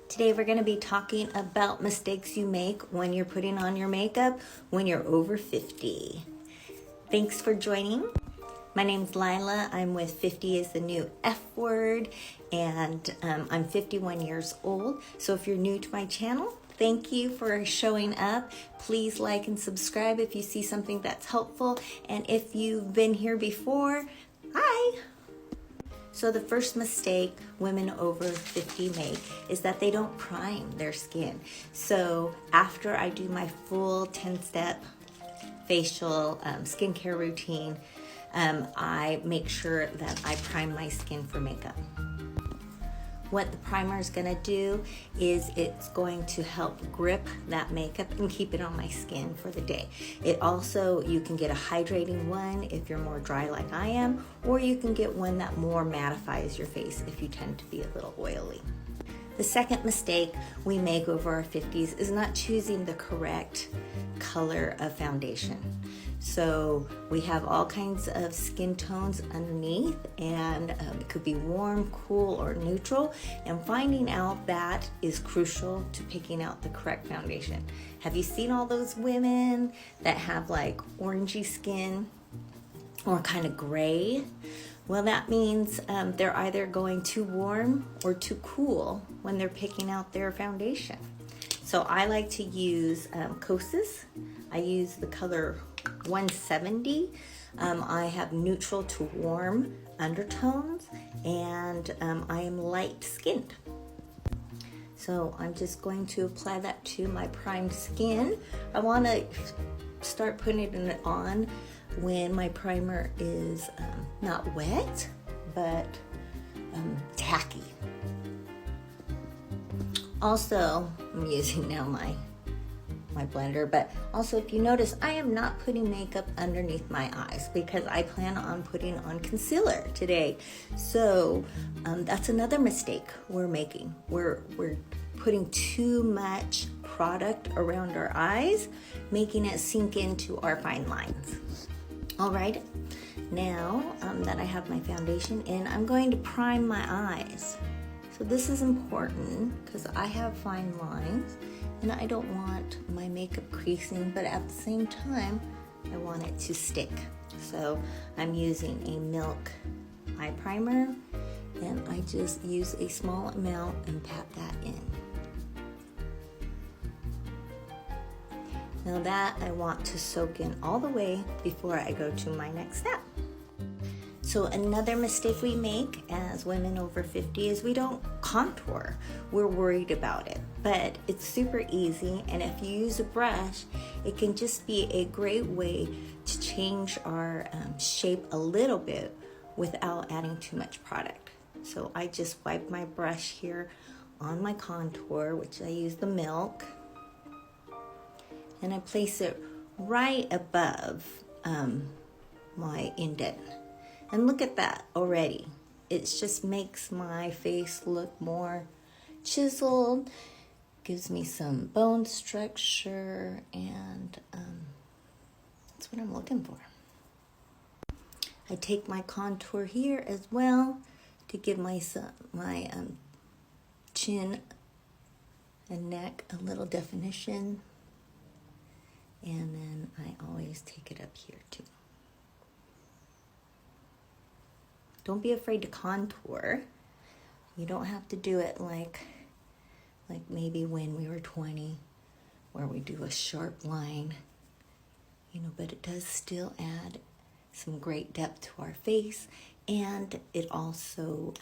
Today we're going to be talking about mistakes you make when you're putting on your makeup when you're over 50. Thanks for joining. My name's Lila. I'm with 50 is the new F word, and I'm 51 years old. So if you're new to my channel, thank you for showing up. Please like and subscribe if you see something that's helpful. And if you've been here before, hi. So the first mistake women over 50 make is that they don't prime their skin. So after I do my full 10-step facial skincare routine, I make sure that I prime my skin for makeup. What the primer is going to do is it's going to help grip that makeup and keep it on my skin for the day. It also, you can get a hydrating one if you're more dry like I am, or you can get one that more mattifies your face if you tend to be a little oily. The second mistake we make over our 50s is not choosing the correct color of foundation. So we have all kinds of skin tones underneath, and it could be warm, cool, or neutral, and finding out that is crucial to picking out the correct foundation. Have you seen all those women that have like orangey skin or kind of gray? Well, that means they're either going too warm or too cool when they're picking out their foundation. So I like to use Kosas. I use the color 170. I have neutral to warm undertones, and I am light skinned. So I'm just going to apply that to my primed skin. I want to start putting it on when my primer is not wet, but tacky. Also, I'm using now my blender, but also if you notice, I am not putting makeup underneath my eyes because I plan on putting on concealer today. So that's another mistake we're making. We're putting too much product around our eyes, making it sink into our fine lines. All right, now that I have my foundation in, I'm going to prime my eyes. So this is important because I have fine lines and I don't want my makeup creasing, but at the same time, I want it to stick. So I'm using a Milk eye primer, and I just use a small amount and pat that in. Now that I want to soak in all the way before I go to my next step. So another mistake we make as women over 50 is we don't contour. We're worried about it, but it's super easy, and if you use a brush, it can just be a great way to change our shape a little bit without adding too much product. So I just wipe my brush here on my contour, which I use the Milk, and I place it right above my indent. And look at that already. It just makes my face look more chiseled, gives me some bone structure, and that's what I'm looking for. I take my contour here as well to give my chin and neck a little definition. And then I always take it up here too. Don't be afraid to contour. You don't have to do it like maybe when we were 20, where we do a sharp line, but it does still add some great depth to our face, and it also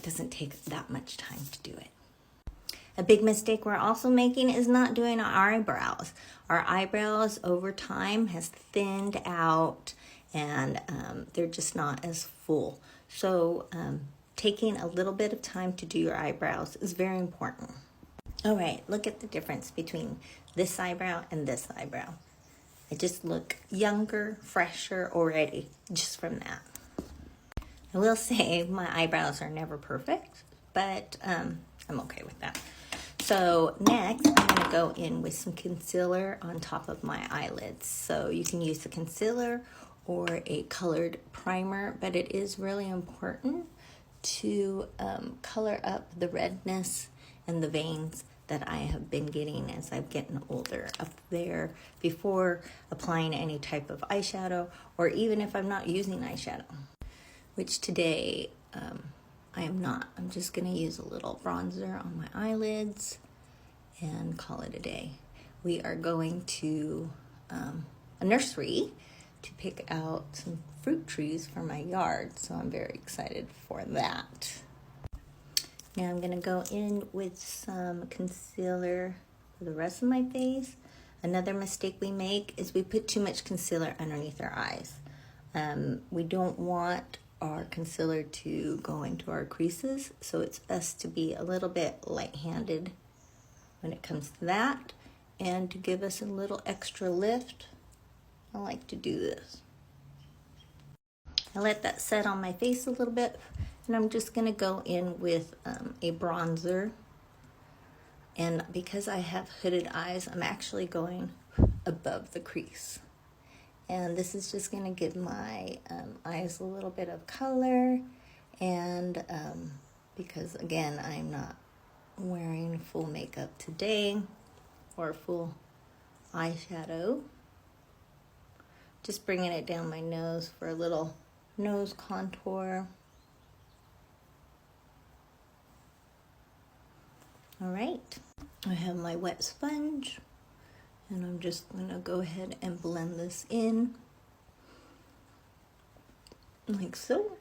doesn't take that much time to do it. A big mistake we're also making is not doing our eyebrows. Our eyebrows over time has thinned out, and they're just not as full. So taking a little bit of time to do your eyebrows is very important. All right, look at the difference between this eyebrow and this eyebrow. I just look younger, fresher already just from that. I will say my eyebrows are never perfect, but I'm okay with that. So next, I'm going to go in with some concealer on top of my eyelids. So you can use the concealer or a colored primer, but it is really important to color up the redness and the veins that I have been getting as I've gotten older up there before applying any type of eyeshadow, or even if I'm not using eyeshadow, which today I am not. I'm just going to use a little bronzer on my eyelids and call it a day. We are going to a nursery to pick out some fruit trees for my yard, so I'm very excited for that. Now I'm going to go in with some concealer for the rest of my face. Another mistake we make is we put too much concealer underneath our eyes. We don't want our concealer to go into our creases, so it's best to be a little bit light-handed when it comes to that. And to give us a little extra lift, I like to do this. I let that set on my face a little bit, and I'm just going to go in with a bronzer. And because I have hooded eyes, I'm actually going above the crease. And this is just going to give my eyes a little bit of color. And because, again, I'm not wearing full makeup today or full eyeshadow, just bringing it down my nose for a little nose contour. All right, I have my wet sponge, and I'm just gonna go ahead and blend this in like so.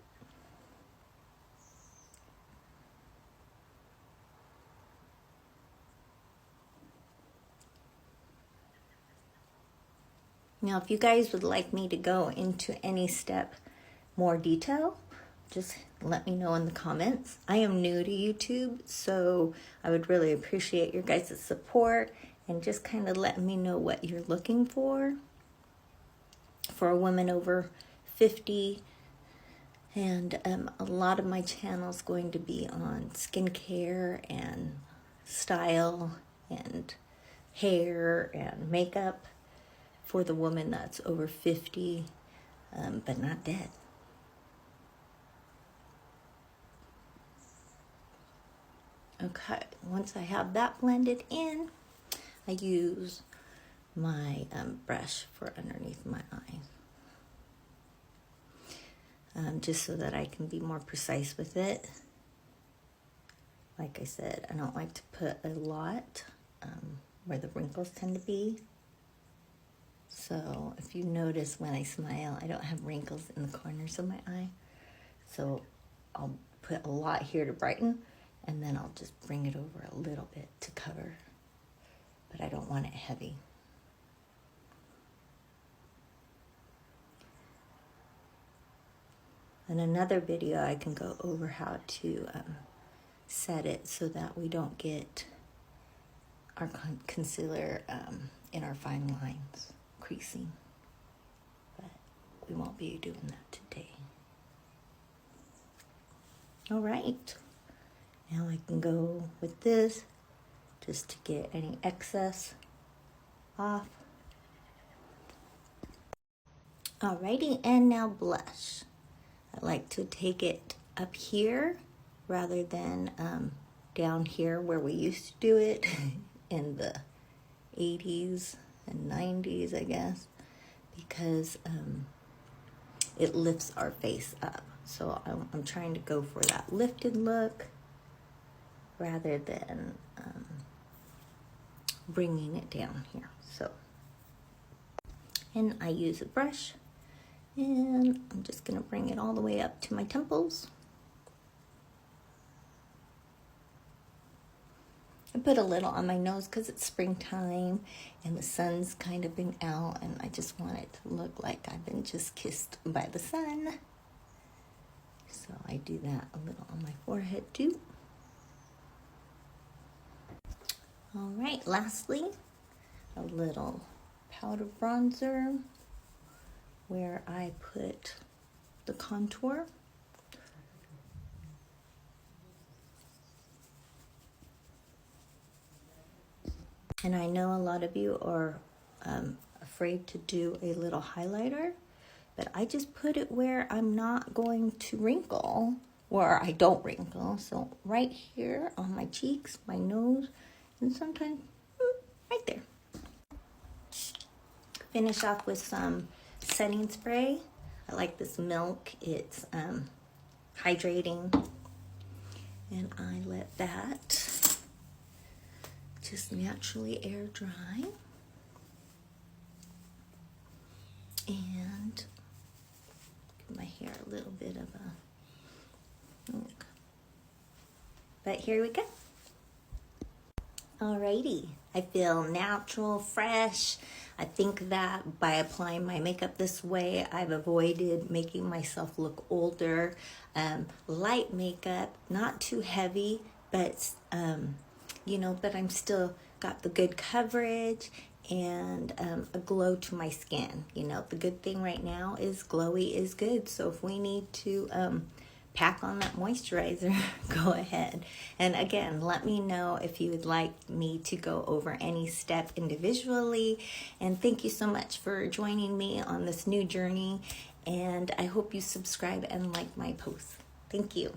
Now, if you guys would like me to go into any step more detail, just let me know in the comments. I am new to YouTube, so I would really appreciate your guys' support and just kind of let me know what you're looking for a woman over 50. And a lot of my channel is going to be on skincare and style and hair and makeup for the woman that's over 50, but not dead. Okay, once I have that blended in, I use my brush for underneath my eyes. Just so that I can be more precise with it. Like I said, I don't like to put a lot where the wrinkles tend to be. So if you notice when I smile, I don't have wrinkles in the corners of my eye. So I'll put a lot here to brighten, and then I'll just bring it over a little bit to cover. But I don't want it heavy. In another video, I can go over how to set it so that we don't get our concealer in our fine lines creasing. But we won't be doing that today. All right. Now I can go with this just to get any excess off. Alrighty, and now blush. I like to take it up here rather than down here where we used to do it in the 80s and 90s, I guess, because it lifts our face up. So I'm trying to go for that lifted look rather than bringing it down here. So, and I use a brush. And I'm just going to bring it all the way up to my temples. I put a little on my nose because it's springtime and the sun's kind of been out, and I just want it to look like I've been just kissed by the sun. So I do that a little on my forehead too. All right, lastly, a little powder bronzer where I put the contour. And I know a lot of you are afraid to do a little highlighter, but I just put it where I'm not going to wrinkle where I don't wrinkle. So right here on my cheeks, my nose, and sometimes right there. Finish off with some setting spray. I like this Milk. It's hydrating. And I let that just naturally air dry. And give my hair a little bit of a look. But here we go. Alrighty, I feel natural, fresh. I think that by applying my makeup this way, I've avoided making myself look older. Light makeup, not too heavy, but but I'm still got the good coverage and a glow to my skin. The good thing right now is glowy is good. So if we need to pack on that moisturizer, go ahead. And again, let me know if you would like me to go over any step individually. And thank you so much for joining me on this new journey. And I hope you subscribe and like my posts. Thank you.